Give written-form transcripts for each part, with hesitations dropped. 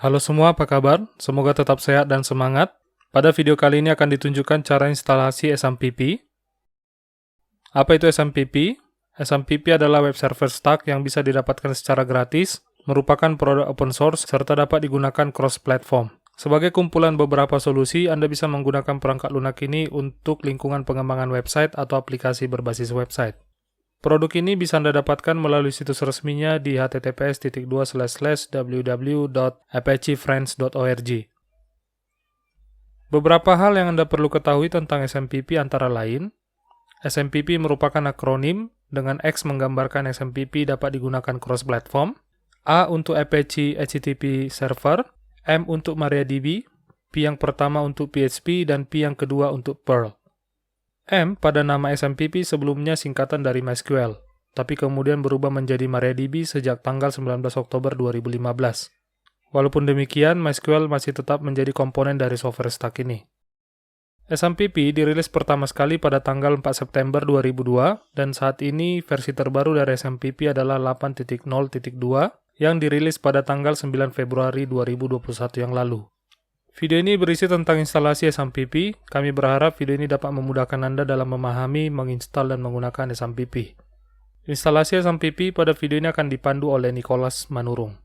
Halo semua, apa kabar? Semoga tetap sehat dan semangat. Pada video kali ini akan ditunjukkan cara instalasi SMPP. Apa itu SMPP? SMPP adalah web server stack yang bisa didapatkan secara gratis, merupakan produk open source, serta dapat digunakan cross-platform. Sebagai kumpulan beberapa solusi, Anda bisa menggunakan perangkat lunak ini untuk lingkungan pengembangan website atau aplikasi berbasis website. Produk ini bisa Anda dapatkan melalui situs resminya di https://www.apachefriends.org. Beberapa hal yang Anda perlu ketahui tentang SMPP antara lain, SMPP merupakan akronim, dengan X menggambarkan SMPP dapat digunakan cross-platform, A untuk Apache HTTP Server, M untuk MariaDB, P yang pertama untuk PHP, dan P yang kedua untuk Perl. M pada nama SMPP sebelumnya singkatan dari MySQL, tapi kemudian berubah menjadi MariaDB sejak tanggal 19 Oktober 2015. Walaupun demikian, MySQL masih tetap menjadi komponen dari software stack ini. SMPP dirilis pertama sekali pada tanggal 4 September 2002, dan saat ini versi terbaru dari SMPP adalah 8.0.2 yang dirilis pada tanggal 9 Februari 2021 yang lalu. Video ini berisi tentang instalasi SMPP. Kami berharap video ini dapat memudahkan Anda dalam memahami, menginstal, dan menggunakan SMPP. Instalasi SMPP pada video ini akan dipandu oleh Nicholas Manurung.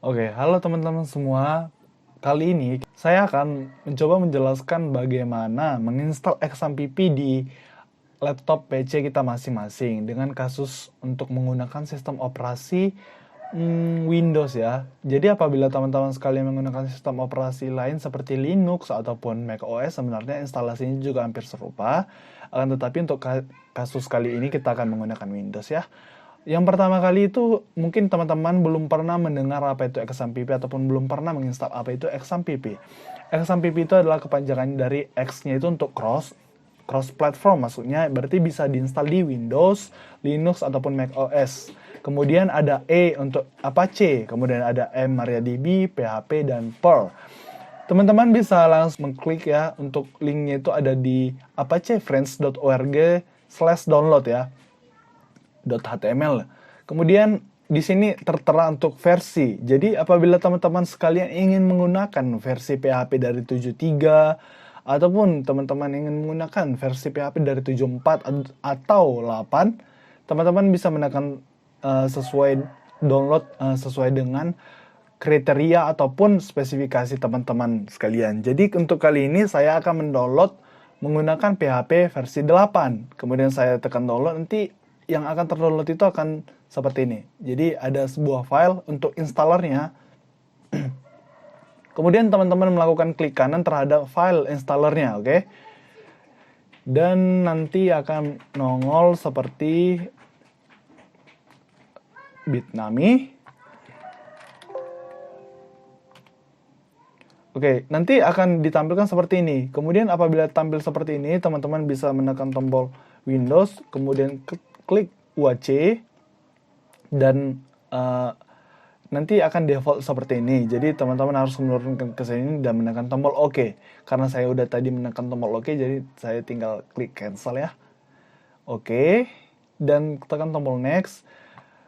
Oke, halo teman-teman semua. Kali ini saya akan mencoba menjelaskan bagaimana menginstal XMPP di laptop PC kita masing-masing dengan kasus untuk menggunakan sistem operasi Windows ya. Jadi apabila teman-teman sekalian menggunakan sistem operasi lain seperti Linux ataupun macOS, sebenarnya instalasinya juga hampir serupa. Akan tetapi untuk kasus kali ini kita akan menggunakan Windows ya. Yang pertama kali itu mungkin teman-teman belum pernah mendengar apa itu XMPP ataupun belum pernah menginstal apa itu XMPP. XMPP itu adalah kepanjangan dari X-nya itu untuk cross platform, maksudnya berarti bisa diinstal di Windows, Linux ataupun macOS. Kemudian ada E untuk Apache, kemudian ada M MariaDB, PHP dan Perl. Teman-teman bisa langsung mengklik ya, untuk linknya itu ada di apachefriends.org/download ya. .html. Kemudian di sini tertera untuk versi. Jadi apabila teman-teman sekalian ingin menggunakan versi PHP dari 7.3 ataupun teman-teman ingin menggunakan versi PHP dari 7.4 atau 8, teman-teman bisa menekan sesuai download sesuai dengan kriteria ataupun spesifikasi teman-teman sekalian. Jadi untuk kali ini saya akan mendownload menggunakan PHP versi 8. Kemudian saya tekan download, nanti yang akan terdownload itu akan seperti ini. Jadi ada sebuah file untuk installernya. Kemudian teman-teman melakukan klik kanan terhadap file installernya, oke? Dan nanti akan nongol seperti Bitnami. Oke, nanti akan ditampilkan seperti ini. Kemudian apabila tampil seperti ini, teman-teman bisa menekan tombol Windows, kemudian klik UAC, dan nanti akan default seperti ini. Jadi teman-teman harus menurunkan ke sini dan menekan tombol OK. Karena saya udah tadi menekan tombol OK, jadi saya tinggal klik cancel ya. Oke, dan tekan tombol next.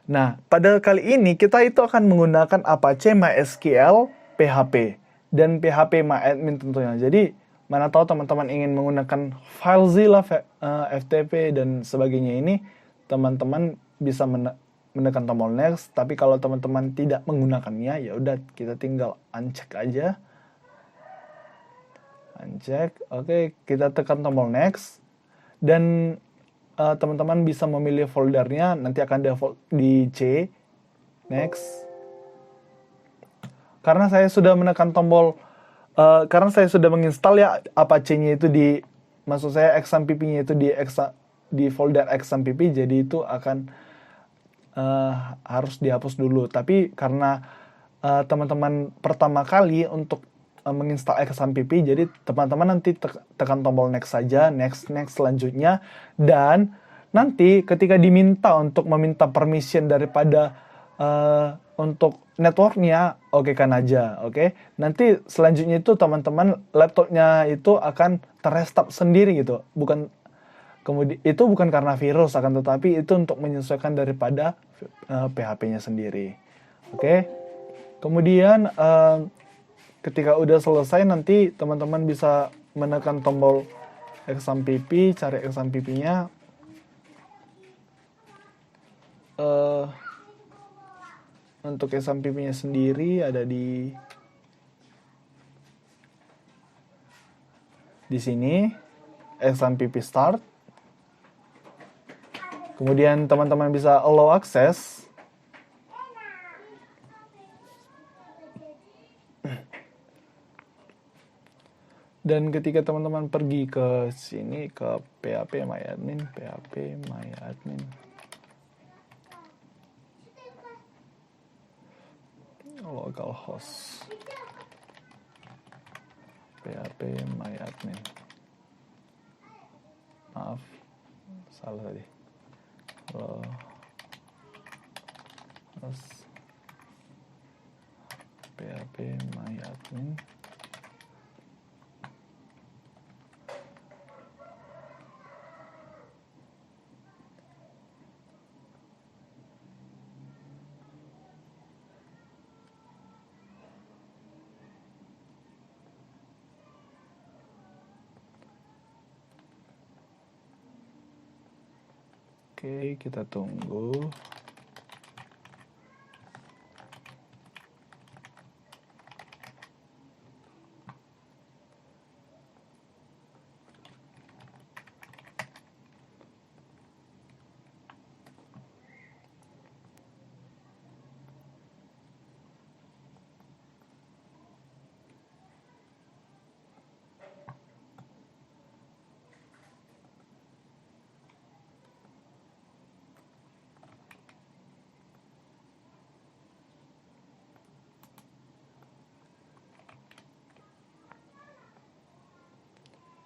Nah, pada kali ini kita itu akan menggunakan Apache MySQL PHP dan PHP MyAdmin tentunya. Jadi mana tahu teman-teman ingin menggunakan FileZilla, FTP dan sebagainya ini, teman-teman bisa menekan tombol next. Tapi kalau teman-teman tidak menggunakannya, ya udah kita tinggal uncheck aja. Uncheck. Oke, kita tekan tombol next. Dan teman-teman bisa memilih foldernya, nanti akan default di C. Next. Karena saya sudah menekan tombol karena saya sudah menginstal ya Apache-nya itu maksud saya XMPP-nya itu di folder XMPP, jadi itu akan harus dihapus dulu. Tapi karena teman-teman pertama kali untuk menginstal XMPP, jadi teman-teman nanti tekan tombol next saja, next selanjutnya, dan nanti ketika diminta untuk meminta permission daripada untuk networknya, oke kan aja, oke. Nanti selanjutnya itu teman-teman laptopnya itu akan terrestart sendiri gitu, kemudian itu bukan karena virus, akan tetapi itu untuk menyesuaikan daripada PHP-nya sendiri, oke. Kemudian ketika udah selesai nanti teman-teman bisa menekan tombol XAMPP, cari XAMPP-nya. Untuk XAMPP-nya sendiri ada di sini, XAMPP start. Kemudian teman-teman bisa allow access. Dan ketika teman-teman pergi ke sini, ke PHP My Admin, localhost, PHP My Admin. Maaf, salah tadi. PHP My Admin. Oke, kita tunggu.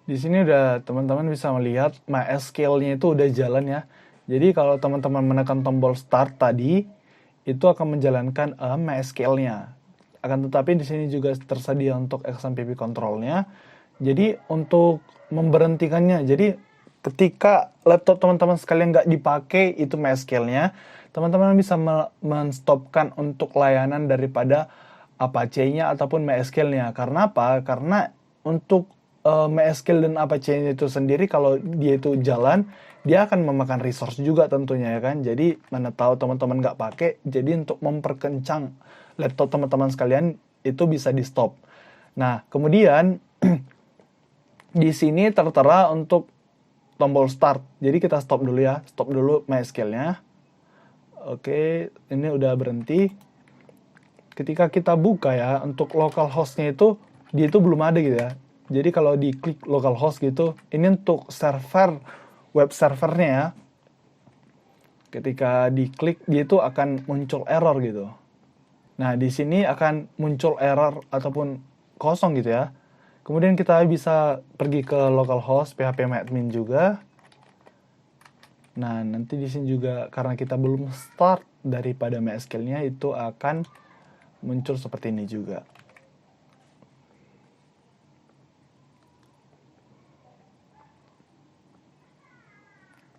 Di sini udah teman-teman bisa melihat MySQL-nya itu udah jalan ya. Jadi kalau teman-teman menekan tombol start tadi, itu akan menjalankan MySQL-nya. Akan tetapi di sini juga tersedia untuk XAMPP control-nya. Jadi untuk memberhentikannya, jadi ketika laptop teman-teman sekalian nggak dipakai itu MySQL-nya, teman-teman bisa menstopkan untuk layanan daripada Apache-nya ataupun MySQL-nya. Karena apa? Karena untuk MySQL dan Apache itu sendiri kalau dia itu jalan, dia akan memakan resource juga tentunya ya kan. Jadi mana tahu teman-teman nggak pakai, jadi untuk memperkencang laptop teman-teman sekalian itu bisa di stop. Nah kemudian di sini tertera untuk tombol start. Jadi kita stop dulu ya, stop dulu MySQL-nya. Oke, ini udah berhenti. Ketika kita buka ya untuk localhost-nya itu, dia itu belum ada gitu ya. Jadi kalau diklik localhost gitu, ini untuk server, web servernya ya. Ketika diklik, dia itu akan muncul error gitu. Nah, di sini akan muncul error ataupun kosong gitu ya. Kemudian kita bisa pergi ke localhost, PHP My Admin juga. Nah, nanti di sini juga karena kita belum start daripada MySQL-nya, itu akan muncul seperti ini juga.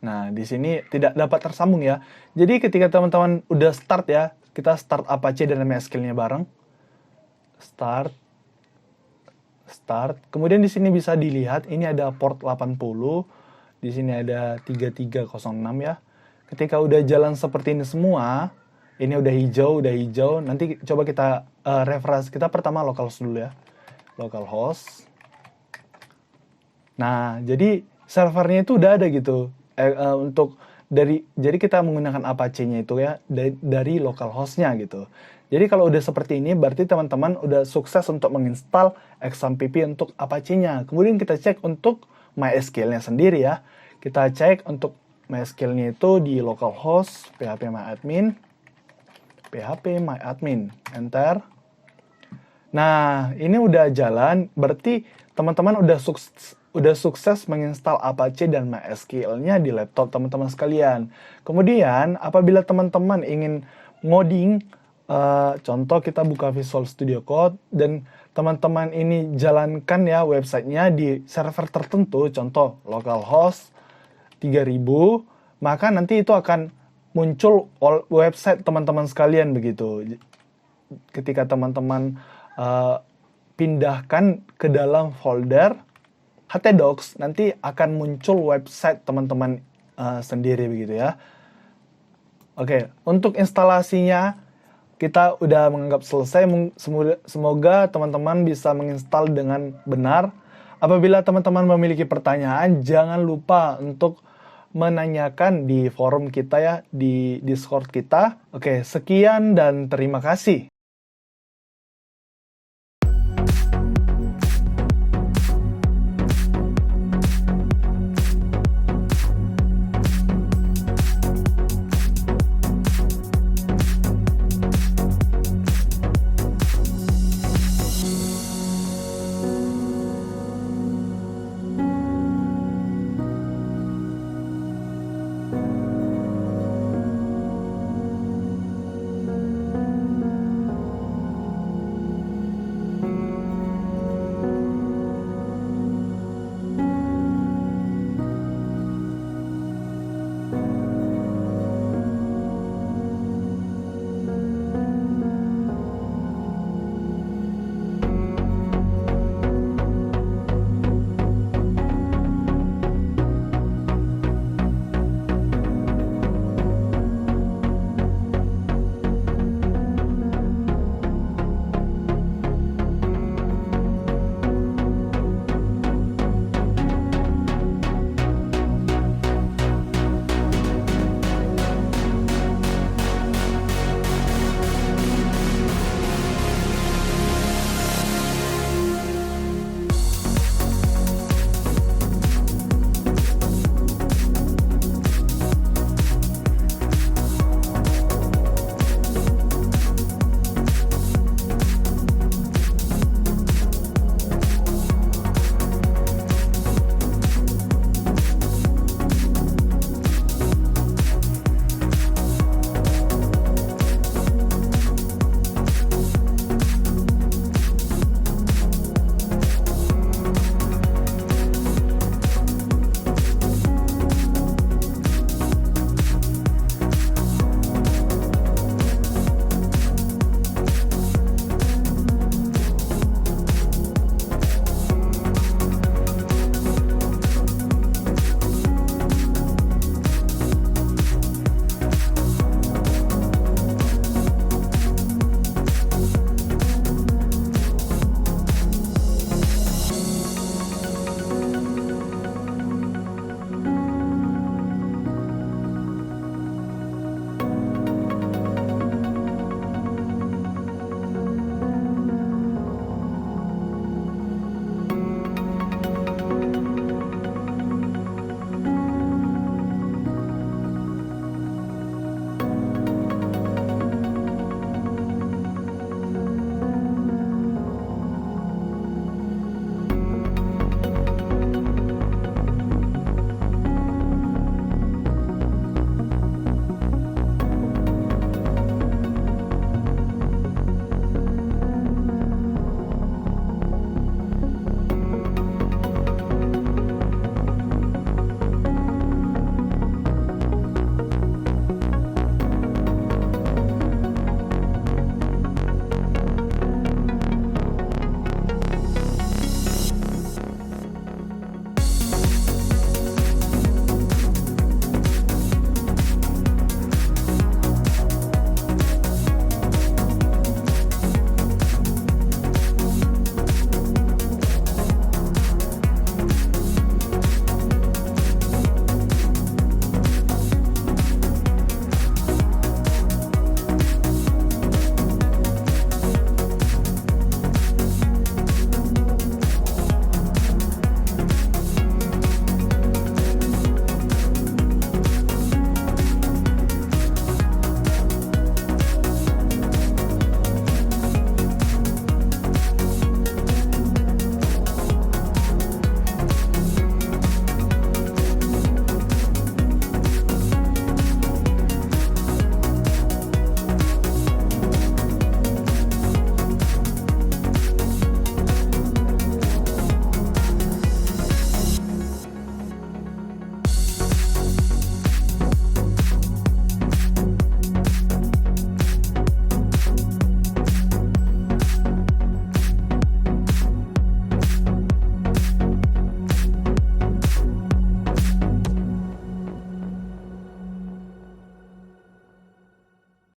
Nah, di sini tidak dapat tersambung ya. Jadi ketika teman-teman udah start ya, kita start Apache dan MySQL-nya bareng. Start. Kemudian di sini bisa dilihat ini ada port 80. Di sini ada 3306 ya. Ketika udah jalan seperti ini semua, ini udah hijau. Nanti coba kita refresh. Kita pertama localhost dulu ya. Localhost. Nah, jadi servernya itu udah ada gitu. Jadi kita menggunakan Apache-nya itu ya dari localhost-nya gitu. Jadi kalau udah seperti ini berarti teman-teman udah sukses untuk menginstal XAMPP untuk Apache-nya. Kemudian kita cek untuk MySQL-nya sendiri ya. Kita cek untuk MySQL-nya itu di localhost PHP My Admin. Enter. Nah, ini udah jalan, berarti teman-teman udah sukses menginstal Apache dan MySQL-nya di laptop teman-teman sekalian. Kemudian, apabila teman-teman ingin ngoding, contoh kita buka Visual Studio Code, dan teman-teman ini jalankan ya websitenya di server tertentu, contoh localhost 3000, maka nanti itu akan muncul website teman-teman sekalian begitu. ketika teman-teman pindahkan ke dalam folder htdocs, nanti akan muncul website teman-teman sendiri begitu ya. Oke, untuk instalasinya kita udah menganggap selesai. Semoga teman-teman bisa menginstal dengan benar. Apabila teman-teman memiliki pertanyaan, jangan lupa untuk menanyakan di forum kita ya, di Discord kita. Oke, sekian dan terima kasih.